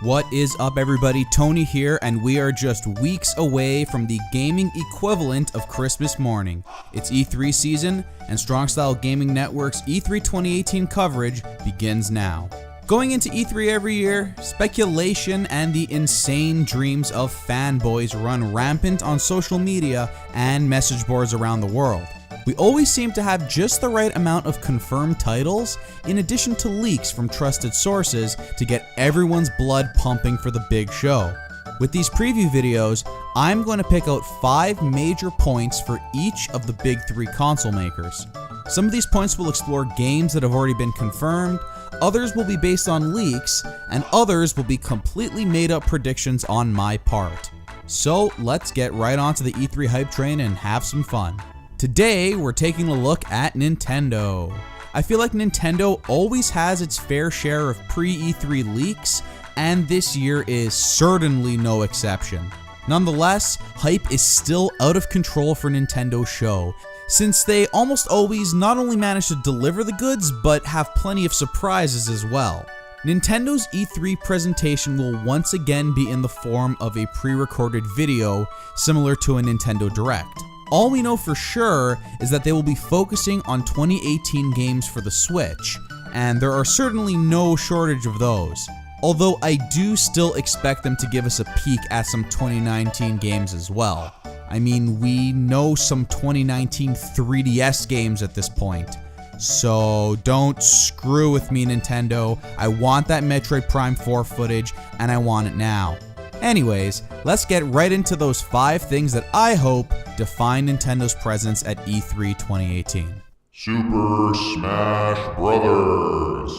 What is up, everybody? Tony here, and we are just weeks away from the gaming equivalent of Christmas morning. It's E3 season, and Strong Style Gaming Network's E3 2018 coverage begins now. Going into E3 every year, speculation and the insane dreams of fanboys run rampant on social media and message boards around the world. We always seem to have just the right amount of confirmed titles, in addition to leaks from trusted sources to get everyone's blood pumping for the big show. With these preview videos, I'm going to pick out 5 major points for each of the big 3 console makers. Some of these points will explore games that have already been confirmed, others will be based on leaks, and others will be completely made up predictions on my part. So let's get right onto the E3 hype train and have some fun. Today, we're taking a look at Nintendo. I feel like Nintendo always has its fair share of pre-E3 leaks, and this year is certainly no exception. Nonetheless, hype is still out of control for Nintendo's show, since they almost always not only manage to deliver the goods, but have plenty of surprises as well. Nintendo's E3 presentation will once again be in the form of a pre-recorded video, similar to a Nintendo Direct. All we know for sure is that they will be focusing on 2018 games for the Switch, and there are certainly no shortage of those. Although I do still expect them to give us a peek at some 2019 games as well. I mean, we know some 2019 3DS games at this point. So don't screw with me, Nintendo. I want that Metroid Prime 4 footage, and I want it now. Anyways, let's get right into those 5 things that I hope define Nintendo's presence at E3 2018. Super Smash Brothers.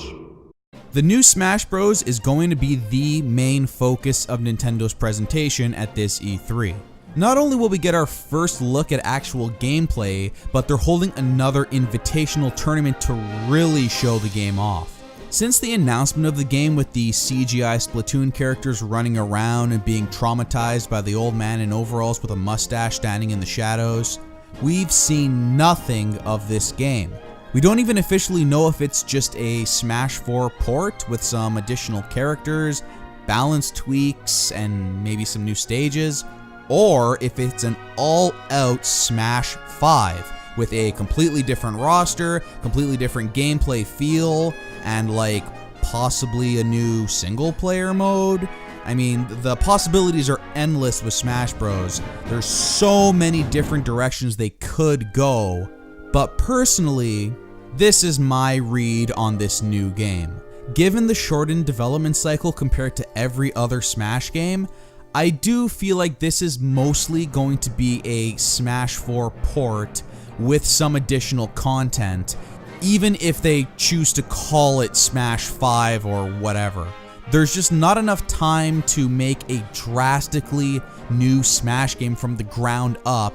The new Smash Bros is going to be the main focus of Nintendo's presentation at this E3. Not only will we get our first look at actual gameplay, but they're holding another invitational tournament to really show the game off. Since the announcement of the game with the CGI Splatoon characters running around and being traumatized by the old man in overalls with a mustache standing in the shadows, we've seen nothing of this game. We don't even officially know if it's just a Smash 4 port with some additional characters, balance tweaks, and maybe some new stages, or if it's an all-out Smash 5 with a completely different roster, completely different gameplay feel, and like possibly a new single player mode. I mean, the possibilities are endless with Smash Bros. There's so many different directions they could go, but personally, this is my read on this new game. Given the shortened development cycle compared to every other Smash game, I do feel like this is mostly going to be a Smash 4 port with some additional content, even if they choose to call it Smash 5 or whatever. There's just not enough time to make a drastically new Smash game from the ground up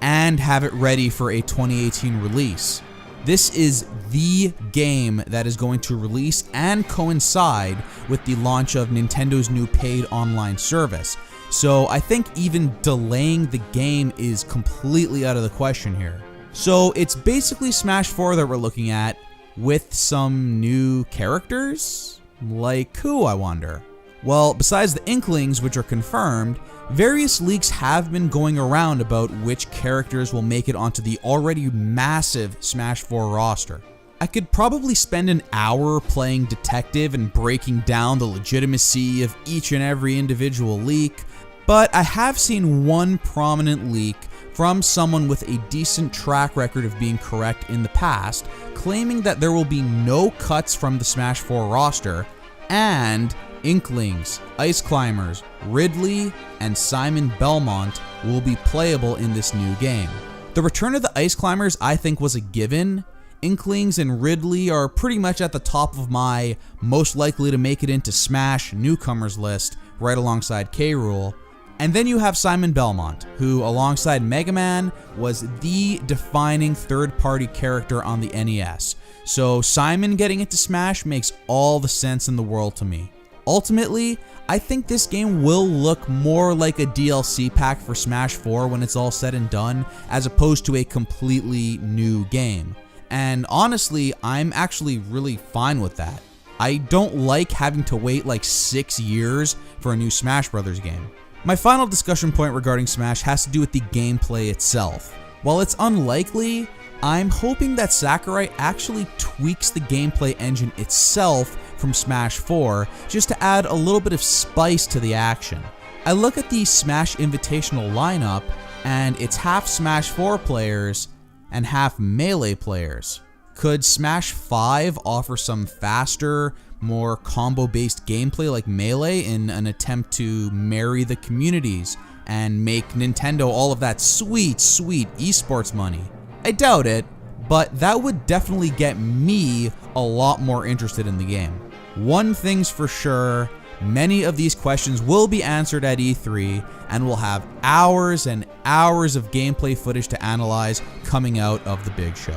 and have it ready for a 2018 release. This is the game that is going to release and coincide with the launch of Nintendo's new paid online service. So I think even delaying the game is completely out of the question here. So it's basically Smash 4 that we're looking at with some new characters? Like who, I wonder? Well, besides the Inklings, which are confirmed, various leaks have been going around about which characters will make it onto the already massive Smash 4 roster. I could probably spend an hour playing detective and breaking down the legitimacy of each and every individual leak, but I have seen one prominent leak from someone with a decent track record of being correct in the past, claiming that there will be no cuts from the Smash 4 roster, and Inklings, Ice Climbers, Ridley, and Simon Belmont will be playable in this new game. The return of the Ice Climbers I think was a given. Inklings and Ridley are pretty much at the top of my most likely to make it into Smash newcomers list, right alongside K. Rool. And then you have Simon Belmont, who alongside Mega Man was the defining third-party character on the NES. So Simon getting into Smash makes all the sense in the world to me. Ultimately, I think this game will look more like a DLC pack for Smash 4 when it's all said and done, as opposed to a completely new game. And honestly, I'm actually really fine with that. I don't like having to wait like 6 years for a new Smash Bros. Game. My final discussion point regarding Smash has to do with the gameplay itself. While it's unlikely, I'm hoping that Sakurai actually tweaks the gameplay engine itself from Smash 4 just to add a little bit of spice to the action. I look at the Smash Invitational lineup and it's half Smash 4 players and half Melee players. Could Smash 5 offer some faster, more combo-based gameplay like Melee in an attempt to marry the communities and make Nintendo all of that sweet, sweet esports money? I doubt it, but that would definitely get me a lot more interested in the game. One thing's for sure, many of these questions will be answered at E3, and we'll have hours and hours of gameplay footage to analyze coming out of the big show.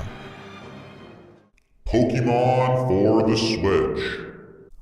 Pokemon for the Switch.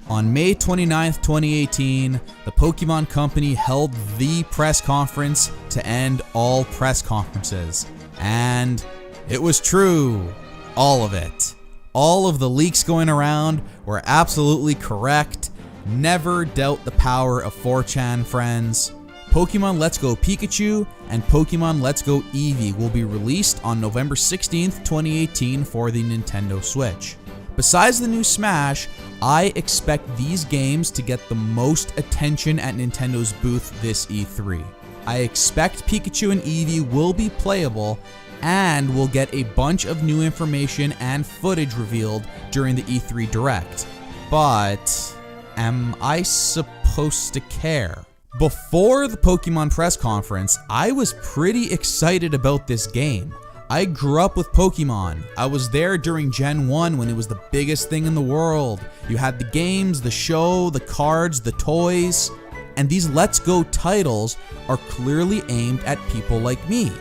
On May 29th, 2018, the Pokemon Company held the press conference to end all press conferences. And it was true. All of it. All of the leaks going around were absolutely correct. Never doubt the power of 4chan, friends. Pokemon Let's Go Pikachu and Pokemon Let's Go Eevee will be released on November 16th, 2018 for the Nintendo Switch. Besides the new Smash, I expect these games to get the most attention at Nintendo's booth this E3. I expect Pikachu and Eevee will be playable and we'll get a bunch of new information and footage revealed during the E3 Direct. But am I supposed to care? Before the Pokemon press conference, I was pretty excited about this game. I grew up with Pokemon. I was there during Gen 1 when it was the biggest thing in the world. You had the games, the show, the cards, the toys, and these Let's Go titles are clearly aimed at people like me.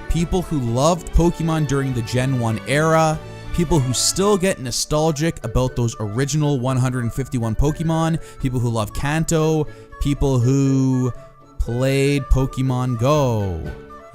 People who loved Pokemon during the Gen 1 era, people who still get nostalgic about those original 151 Pokemon, people who love Kanto, people who played Pokemon Go.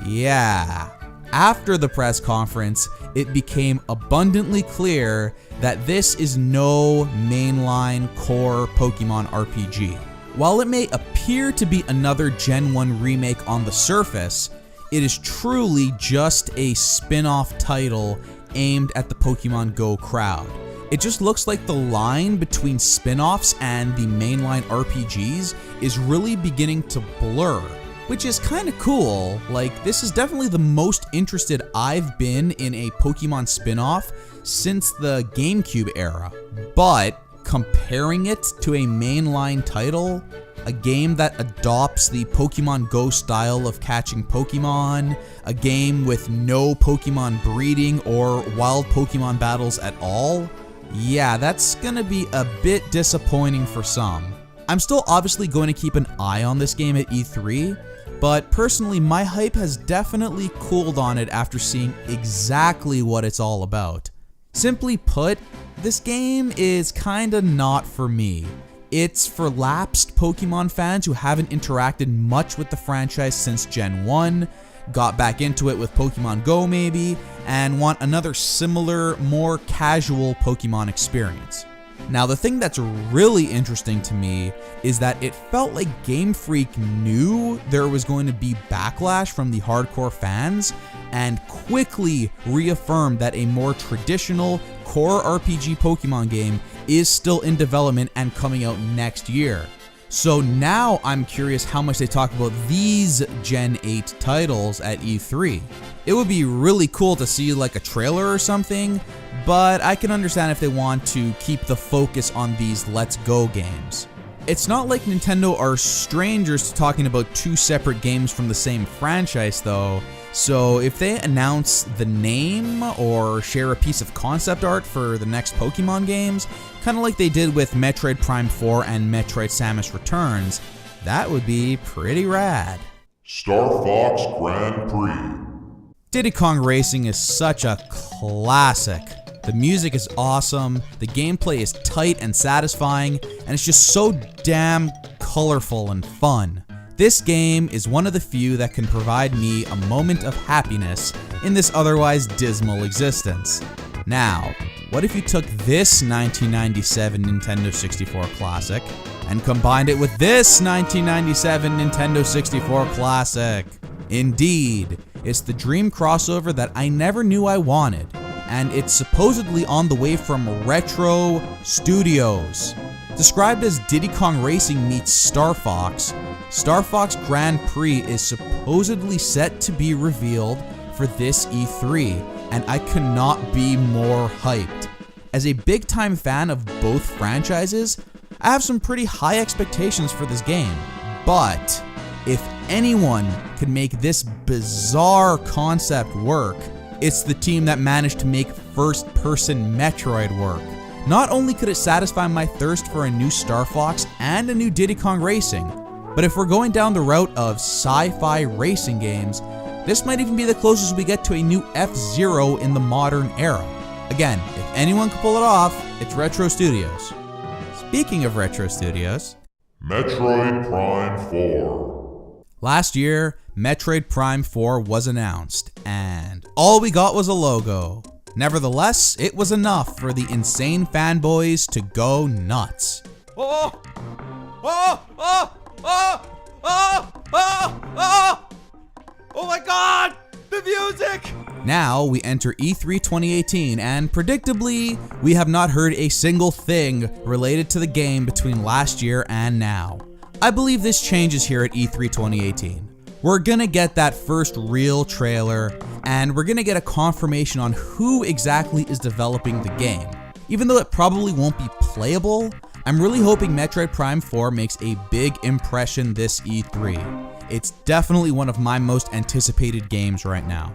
Yeah. After the press conference, it became abundantly clear that this is no mainline core Pokemon RPG. While it may appear to be another Gen 1 remake on the surface, it is truly just a spin-off title aimed at the Pokemon Go crowd. It just looks like the line between spin-offs and the mainline RPGs is really beginning to blur, which is kind of cool. Like, this is definitely the most interested I've been in a Pokemon spin-off since the GameCube era. But comparing it to a mainline title, a game that adopts the Pokemon Go style of catching Pokemon, a game with no Pokemon breeding or wild Pokemon battles at all, yeah, that's gonna be a bit disappointing for some. I'm still obviously going to keep an eye on this game at E3, but personally my hype has definitely cooled on it after seeing exactly what it's all about. Simply put, this game is kinda not for me. It's for lapsed Pokemon fans who haven't interacted much with the franchise since Gen 1, got back into it with Pokemon Go maybe, and want another similar, more casual Pokemon experience. Now, the thing that's really interesting to me is that it felt like Game Freak knew there was going to be backlash from the hardcore fans and quickly reaffirmed that a more traditional core RPG Pokemon game is still in development and coming out next year. So now I'm curious how much they talk about these Gen 8 titles at E3. It would be really cool to see like a trailer or something, but I can understand if they want to keep the focus on these Let's Go games. It's not like Nintendo are strangers to talking about two separate games from the same franchise though, so if they announce the name or share a piece of concept art for the next Pokemon games, kind of like they did with Metroid Prime 4 and Metroid Samus Returns, that would be pretty rad. Starfox Grand Prix. Diddy Kong Racing is such a classic. The music is awesome, the gameplay is tight and satisfying, and it's just so damn colorful and fun. This game is one of the few that can provide me a moment of happiness in this otherwise dismal existence. Now, what if you took this 1997 Nintendo 64 Classic and combined it with this 1997 Nintendo 64 Classic? Indeed, it's the dream crossover that I never knew I wanted, and it's supposedly on the way from Retro Studios. Described as Diddy Kong Racing meets Starfox, Starfox Grand Prix is supposedly set to be revealed for this E3, and I could not be more hyped. As a big-time fan of both franchises, I have some pretty high expectations for this game, but if anyone could make this bizarre concept work, it's the team that managed to make first-person Metroid work. Not only could it satisfy my thirst for a new Starfox and a new Diddy Kong Racing, but if we're going down the route of sci-fi racing games, this might even be the closest we get to a new F-Zero in the modern era. Again, if anyone can pull it off, it's Retro Studios. Speaking of Retro Studios, Metroid Prime 4. Last year, Metroid Prime 4 was announced, and all we got was a logo. Nevertheless, it was enough for the insane fanboys to go nuts. Oh! Oh! Oh! Oh! Oh! Oh! Oh! Oh my god! The music! Now we enter E3 2018, and predictably, we have not heard a single thing related to the game between last year and now. I believe this changes here at E3 2018. We're gonna get that first real trailer, and we're gonna get a confirmation on who exactly is developing the game. Even though it probably won't be playable, I'm really hoping Metroid Prime 4 makes a big impression this E3. It's definitely one of my most anticipated games right now.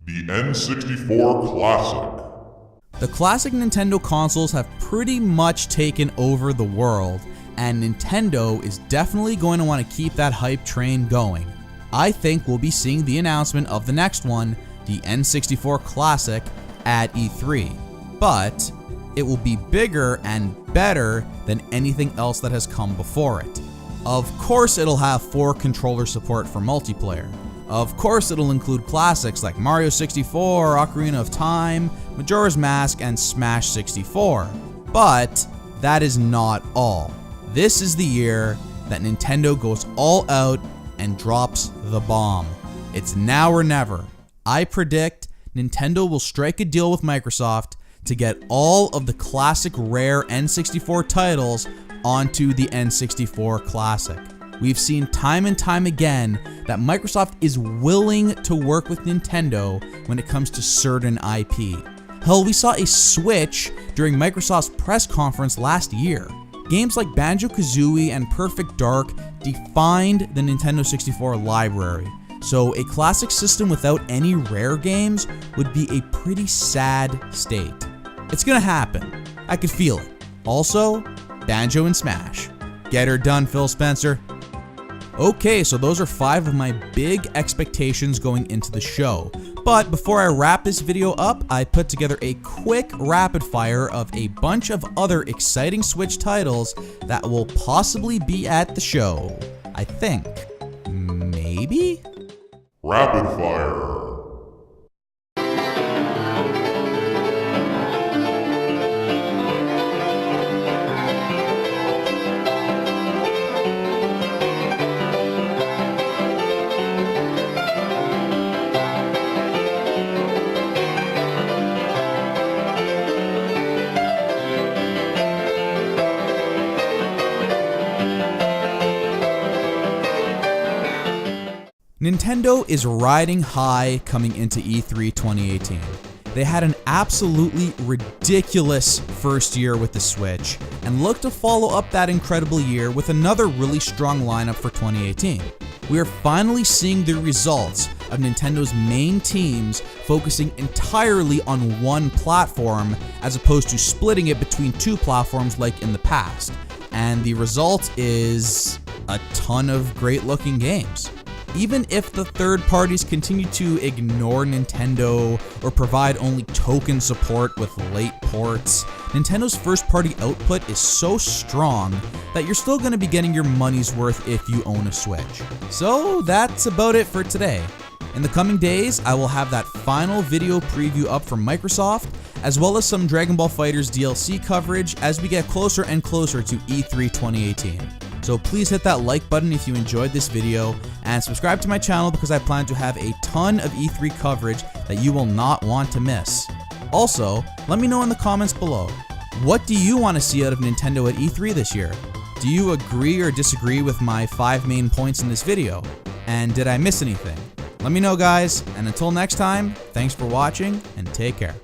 The N64 Classic. The classic Nintendo consoles have pretty much taken over the world, and Nintendo is definitely going to want to keep that hype train going. I think we'll be seeing the announcement of the next one, the N64 Classic, at E3. But it will be bigger and better than anything else that has come before it. Of course it'll have 4 controller support for multiplayer. Of course it'll include classics like Mario 64, Ocarina of Time, Majora's Mask, and Smash 64. But that is not all. This is the year that Nintendo goes all out and drops the bomb. It's now or never. I predict Nintendo will strike a deal with Microsoft to get all of the classic rare N64 titles onto the N64 Classic. We've seen time and time again that Microsoft is willing to work with Nintendo when it comes to certain IP. Hell, we saw a switch during Microsoft's press conference last year. Games like Banjo-Kazooie and Perfect Dark defined the Nintendo 64 library, so a classic system without any rare games would be a pretty sad state. It's gonna happen. I could feel it. Also, Banjo and Smash. Get her done, Phil Spencer. Okay, so those are 5 of my big expectations going into the show. But before I wrap this video up, I put together a quick rapid fire of a bunch of other exciting Switch titles that will possibly be at the show. I think. Maybe? Rapid Fire. Nintendo is riding high coming into E3 2018. They had an absolutely ridiculous first year with the Switch, and look to follow up that incredible year with another really strong lineup for 2018. We are finally seeing the results of Nintendo's main teams focusing entirely on one platform as opposed to splitting it between 2 platforms like in the past. And the result is a ton of great looking games. Even if the third parties continue to ignore Nintendo or provide only token support with late ports, Nintendo's first party output is so strong that you're still going to be getting your money's worth if you own a Switch. So that's about it for today. In the coming days, I will have that final video preview up from Microsoft, as well as some Dragon Ball FighterZ DLC coverage as we get closer and closer to E3 2018. So please hit that like button if you enjoyed this video, and subscribe to my channel because I plan to have a ton of E3 coverage that you will not want to miss. Also, let me know in the comments below, what do you want to see out of Nintendo at E3 this year? Do you agree or disagree with my 5 main points in this video? And did I miss anything? Let me know, guys, and until next time, thanks for watching and take care.